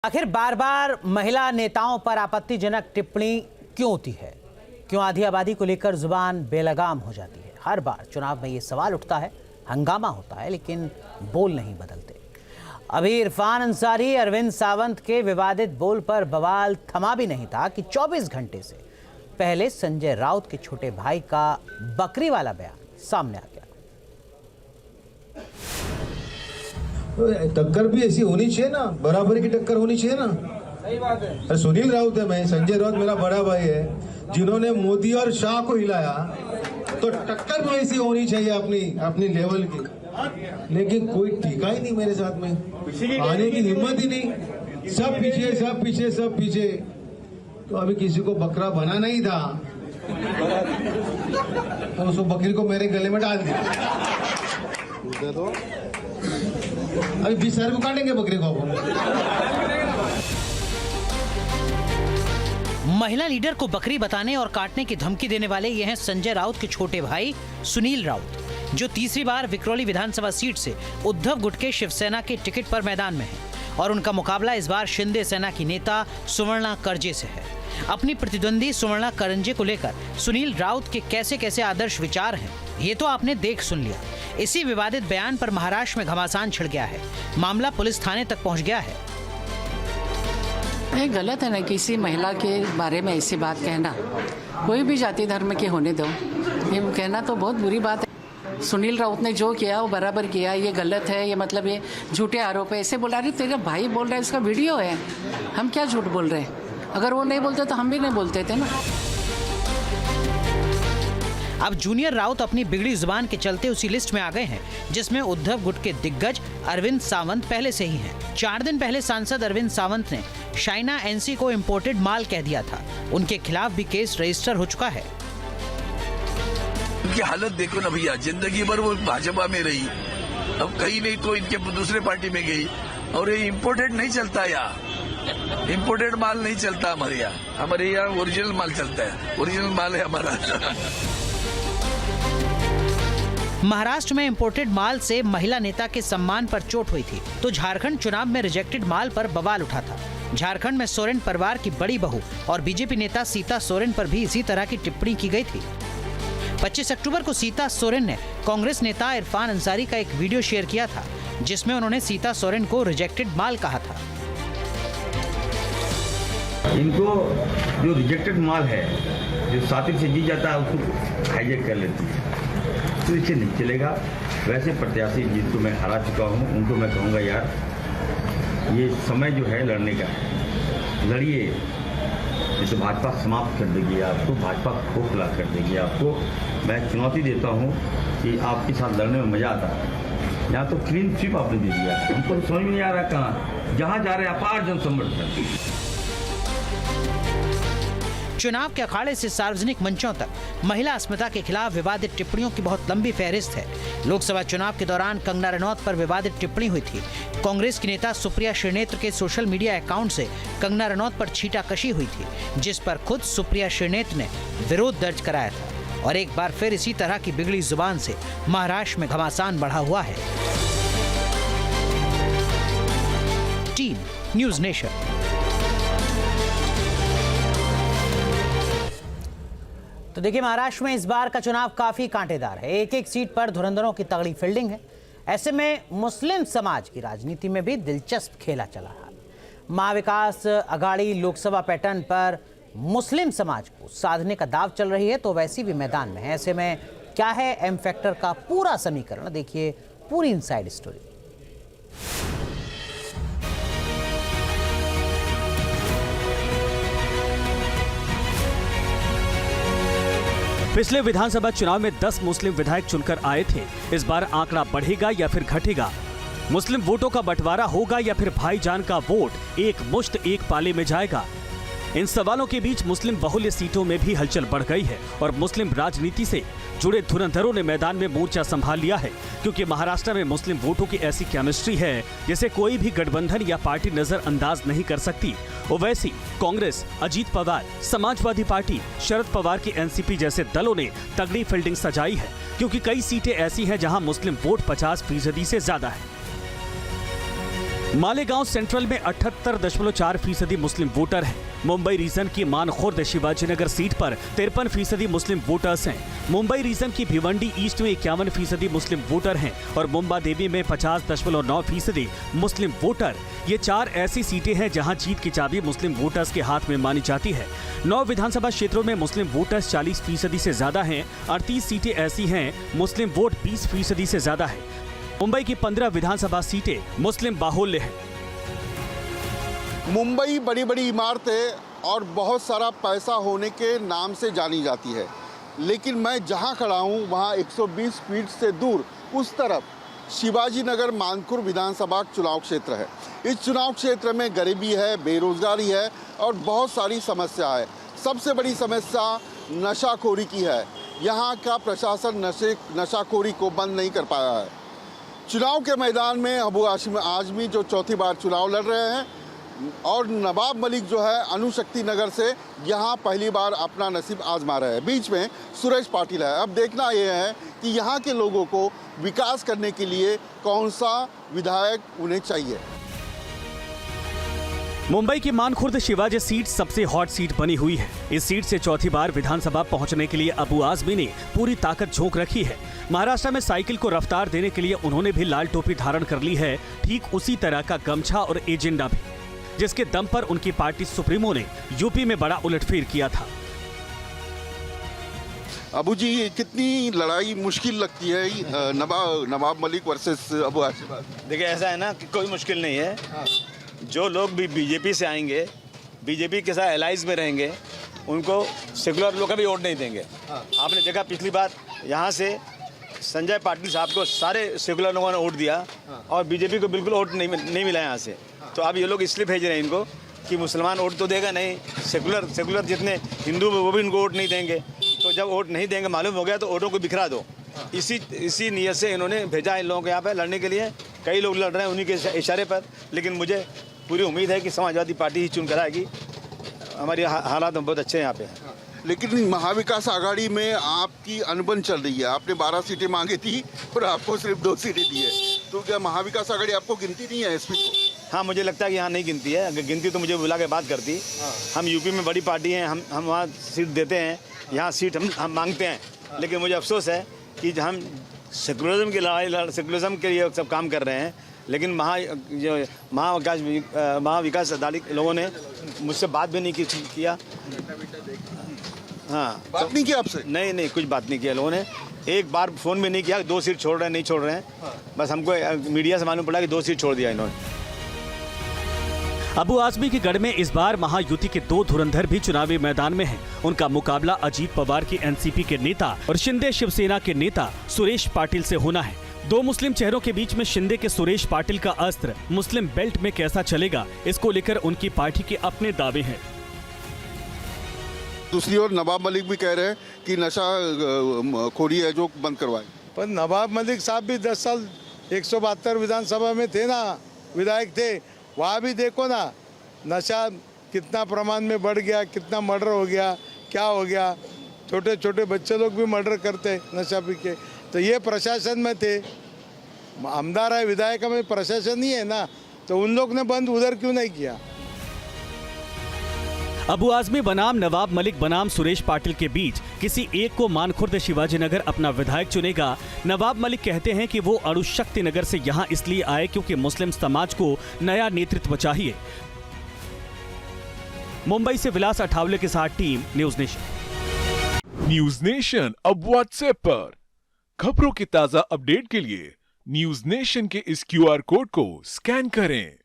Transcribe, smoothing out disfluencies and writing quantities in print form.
आखिर बार बार महिला नेताओं पर आपत्तिजनक टिप्पणी क्यों होती है? क्यों आधी आबादी को लेकर जुबान बेलगाम हो जाती है? हर बार चुनाव में ये सवाल उठता है, हंगामा होता है, लेकिन बोल नहीं बदलते। अभी इरफान अंसारी अरविंद सावंत के विवादित बोल पर बवाल थमा भी नहीं था कि 24 घंटे से पहले संजय राउत के छोटे भाई का बकरी वाला बयान सामने आ गया। टक्कर भी ऐसी होनी चाहिए ना, बराबरी की टक्कर होनी चाहिए ना। सही बात है। अरे सुनील राउत है, मैं संजय राउत मेरा बड़ा भाई है, जिन्होंने मोदी और शाह को हिलाया, तो टक्कर भी ऐसी होनी चाहिए अपनी लेवल की। लेकिन कोई टीका ही नहीं मेरे साथ में, आने की हिम्मत ही नहीं। सब पीछे। तो अभी किसी को बकरा बनाना ही था तो उसको बकरी को मेरे गले में डाल दिया। अभी 20,000 को काटेंगे बकरी को। महिला लीडर को बकरी बताने और काटने की धमकी देने वाले ये हैं संजय राउत के छोटे भाई सुनील राउत, जो तीसरी बार विक्रोली विधानसभा सीट से उद्धव गुट के शिवसेना के टिकट पर मैदान में हैं और उनका मुकाबला इस बार शिंदे सेना की नेता सुवर्णा करजे से है। अपनी प्रतिद्वंदी सुवर्णा करंजे को लेकर सुनील राउत के कैसे आदर्श विचार हैं, ये तो आपने देख सुन लिया। इसी विवादित बयान पर महाराष्ट्र में घमासान छिड़ गया है। मामला पुलिस थाने तक पहुंच गया है। ये गलत है ना, किसी महिला के बारे में ऐसी बात कहना, कोई भी जाति धर्म के होने दो, ये कहना तो बहुत बुरी बात है। सुनील राउत ने जो किया वो बराबर किया, ये गलत है, ये मतलब ये झूठे आरोप है। ऐसे बोला रही, तेरा भाई बोल रहा है, इसका वीडियो है, हम क्या झूठ बोल रहे हैं? अगर वो नहीं बोलते तो हम भी नहीं बोलते थे ना। अब जूनियर राउत अपनी बिगड़ी जुबान के चलते उसी लिस्ट में आ गए हैं जिसमें उद्धव गुट के दिग्गज अरविंद सावंत पहले से ही हैं। 4 दिन पहले सांसद अरविंद सावंत ने शाइना एनसी को इंपोर्टेड माल कह दिया था। उनके खिलाफ भी केस रजिस्टर हो चुका है। उनकी हालत देखो ना भैया, जिंदगी भर वो भाजपा में रही, अब कहीं नहीं तो इनके दूसरे पार्टी में गई। और ये इम्पोर्टेड नहीं चलता, यहाँ इम्पोर्टेड माल नहीं चलता हमारे यहाँ ओरिजिनल माल चलता है, ओरिजिनल माल है हमारा। महाराष्ट्र में इंपोर्टेड माल से महिला नेता के सम्मान पर चोट हुई थी, तो झारखंड चुनाव में रिजेक्टेड माल पर बवाल उठा था। झारखंड में सोरेन परिवार की बड़ी बहू और बीजेपी नेता सीता सोरेन पर भी इसी तरह की टिप्पणी की गई थी। 25 अक्टूबर को सीता सोरेन ने कांग्रेस नेता इरफान अंसारी का एक वीडियो शेयर किया था, जिसमें उन्होंने सीता सोरेन को रिजेक्टेड माल कहा था। इनको जो रिजेक्टेड माल है, जो सातिर से जी जाता है, उसको हाईजेक कर लेती है, तो इससे नहीं चलेगा। वैसे प्रत्याशी जिनको मैं हरा चुका हूँ, उनको मैं कहूँगा यार, ये समय जो है लड़ने का, लड़िए, तो भाजपा समाप्त कर देगी आपको, भाजपा खोखला कर देगी आपको। मैं चुनौती देता हूँ कि आपके साथ लड़ने में मजा आता है। यहाँ तो क्लीन स्वीप आपने दे दिया, हमको समझ में नहीं आ रहा कहाँ जहाँ जा रहे अपार जनसमर्थन। चुनाव के अखाड़े से सार्वजनिक मंचों तक महिला अस्मिता के खिलाफ विवादित टिप्पणियों की बहुत लंबी फहरिस्त है। लोकसभा चुनाव के दौरान कंगना रनौत पर विवादित टिप्पणी हुई थी। कांग्रेस की नेता सुप्रिया श्रीनेत्र के सोशल मीडिया अकाउंट से कंगना रनौत पर छींटाकशी हुई थी, जिस पर खुद सुप्रिया श्रीनेत्र ने विरोध दर्ज कराया था। और एक बार फिर इसी तरह की बिगड़ी जुबान से महाराष्ट्र में घमासान बढ़ा हुआ है। Team news nation. तो देखिए, महाराष्ट्र में इस बार का चुनाव काफी कांटेदार है। एक सीट पर धुरंधरों की तगड़ी फील्डिंग है। ऐसे में मुस्लिम समाज की राजनीति में भी दिलचस्प खेला चला है। महाविकास अघाड़ी लोकसभा पैटर्न पर मुस्लिम समाज को साधने का दाव चल रही है, तो वैसी भी मैदान में है। ऐसे में क्या है एम फैक्टर का पूरा समीकरण, देखिए पूरी इनसाइड स्टोरी। पिछले विधानसभा चुनाव में 10 मुस्लिम विधायक चुनकर आए थे। इस बार आंकड़ा बढ़ेगा या फिर घटेगा? मुस्लिम वोटों का बंटवारा होगा या फिर भाईजान का वोट एक मुश्त एक पाले में जाएगा? इन सवालों के बीच मुस्लिम बहुल्य सीटों में भी हलचल बढ़ गई है और मुस्लिम राजनीति से जुड़े धुरंधरों ने मैदान में मोर्चा संभाल लिया है, क्योंकि महाराष्ट्र में मुस्लिम वोटों की ऐसी केमिस्ट्री है जिसे कोई भी गठबंधन या पार्टी नजरअंदाज नहीं कर सकती। ओवैसी, कांग्रेस, अजीत पवार, समाजवादी पार्टी, शरद पवार की एनसीपी जैसे दलों ने तगड़ी फील्डिंग सजाई है, क्योंकि कई सीटें ऐसी हैं जहां मुस्लिम वोट 50% से ज्यादा है। मालेगांव सेंट्रल में 78.4% मुस्लिम वोटर हैं। मुंबई रीजन की मानखुर्द शिवाजीनगर सीट पर 53% मुस्लिम वोटर्स हैं। मुंबई रीजन की भिवंडी ईस्ट में 51% मुस्लिम वोटर हैं और मुंबा देवी में 50.9% मुस्लिम वोटर। ये 4 ऐसी सीटें हैं जहां जीत की चाबी मुस्लिम वोटर्स के हाथ में मानी जाती है। 9 विधानसभा क्षेत्रों में मुस्लिम वोटर्स 40% से ज्यादा हैं। 38 सीटें ऐसी हैं मुस्लिम वोट 20% से ज्यादा है। मुंबई की 15 विधानसभा सीटें मुस्लिम बाहुल्य हैं। मुंबई बड़ी बड़ी इमारतें और बहुत सारा पैसा होने के नाम से जानी जाती है, लेकिन मैं जहां खड़ा हूं वहां 120 फीट से दूर उस तरफ शिवाजी नगर मानखुर्द विधानसभा चुनाव क्षेत्र है। इस चुनाव क्षेत्र में गरीबी है, बेरोजगारी है और बहुत सारी समस्या है। सबसे बड़ी समस्या नशाखोरी की है। यहाँ का प्रशासन नशाखोरी को बंद नहीं कर पाया है। चुनाव के मैदान में अबू हाशिम आजमी जो चौथी बार चुनाव लड़ रहे हैं और नवाब मलिक जो है अणुशक्ति नगर से यहाँ पहली बार अपना नसीब आजमा रहे हैं। बीच में सुरेश पाटिल है। अब देखना यह है कि यहाँ के लोगों को विकास करने के लिए कौन सा विधायक उन्हें चाहिए। मुंबई की मानखुर्द शिवाजी सीट सबसे हॉट सीट बनी हुई है। इस सीट से चौथी बार विधानसभा पहुंचने के लिए अबू आजमी ने पूरी ताकत झोंक रखी है। महाराष्ट्र में साइकिल को रफ्तार देने के लिए उन्होंने भी लाल टोपी धारण कर ली है, ठीक उसी तरह का गमछा और एजेंडा भी, जिसके दम पर उनकी पार्टी सुप्रीमो ने यूपी में बड़ा उलटफेर किया था। अबू जी, कितनी लड़ाई मुश्किल लगती है नवाब मलिक वर्सेस अबू हाशिम? देखिए, ऐसा है ना कि कोई मुश्किल नहीं है। जो लोग भी बीजेपी से आएंगे, बीजेपी के साथ एलाइज में रहेंगे, उनको सेकुलर लोग कभी वोट नहीं देंगे। आपने देखा पिछली बार यहाँ से संजय पाटिल साहब को सारे सेकुलर लोगों ने वोट दिया और बीजेपी को बिल्कुल वोट नहीं मिला यहाँ से। तो अब ये लोग इसलिए भेज रहे हैं इनको कि मुसलमान वोट तो देगा नहीं, सेकुलर जितने हिंदू वो भी इनको वोट नहीं देंगे। तो जब वोट नहीं देंगे, मालूम हो गया, तो वोटों को बिखरा दो। इसी नियत से इन्होंने भेजा इन लोगों को यहाँ पे लड़ने के लिए। कई लोग लड़ रहे हैं उन्हीं के इशारे पर, लेकिन मुझे पूरी उम्मीद है कि समाजवादी पार्टी ही चुन कर आएगी। हमारी हालात बहुत अच्छे हैं यहाँ पे। लेकिन महाविकास आघाड़ी में आपकी अनबन चल रही है। आपने 12 सीटें मांगी थी और आपको सिर्फ 2 सीटें दी है। तो क्या महाविकास आघाड़ी आपको गिनती नहीं है एसपी को? हाँ, मुझे लगता है कि यहाँ नहीं गिनती है। अगर गिनती तो मुझे बुला के बात करती। हम यूपी में बड़ी पार्टी हैं, हम वहाँ सीट देते हैं, यहाँ सीट हम मांगते हैं। लेकिन मुझे अफसोस है कि हम सेकुलरिज्म की लड़ाई, सेकुलरिज्म के लिए सब काम कर रहे हैं, लेकिन महाविकास अदालत लोगों ने मुझसे बात भी नहीं किया। हाँ, बात नहीं किया आपसे? नहीं, कुछ बात नहीं किया लोगों ने। एक बार फ़ोन भी नहीं किया। 2 सीट छोड़ रहे हैं, नहीं छोड़ रहे हैं। बस हमको मीडिया से मालूम पड़ा कि 2 सीट छोड़ दिया इन्होंने। अबू आजमी के गढ़ में इस बार महायुति के 2 धुरंधर भी चुनावी मैदान में हैं। उनका मुकाबला अजीत पवार की एनसीपी के नेता और शिंदे शिवसेना के नेता सुरेश पाटिल से होना है। 2 मुस्लिम चेहरों के बीच में शिंदे के सुरेश पाटिल का अस्त्र मुस्लिम बेल्ट में कैसा चलेगा, इसको लेकर उनकी पार्टी के अपने दावे हैं। दूसरी ओर नवाब मलिक भी कह रहे हैं कि नशा खोरी है जो बंद करवाए। पर नवाब मलिक साहब भी 10 साल 172 विधानसभा में थे ना, विधायक थे। वहाँ भी देखो ना, नशा कितना प्रमाण में बढ़ गया, कितना मर्डर हो गया, क्या हो गया। छोटे छोटे बच्चे लोग भी मर्डर करते नशा पी के। तो ये प्रशासन में थे, आमदार है, विधायक में प्रशासन ही है ना, तो उन लोग ने बंद उधर क्यों नहीं किया? अबू आजमी बनाम नवाब मलिक बनाम सुरेश पाटिल के बीच किसी एक को मानखुर्द शिवाजीनगर अपना विधायक चुनेगा। नवाब मलिक कहते हैं कि वो अणुशक्ति नगर से यहाँ इसलिए आए क्योंकि मुस्लिम समाज को नया नेतृत्व चाहिए। मुंबई से विलास अठावले के साथ team news nation. News nation अब व्हाट्सएप पर खबरों की ताजा अपडेट के लिए न्यूज नेशन के इस QR कोड को स्कैन करें।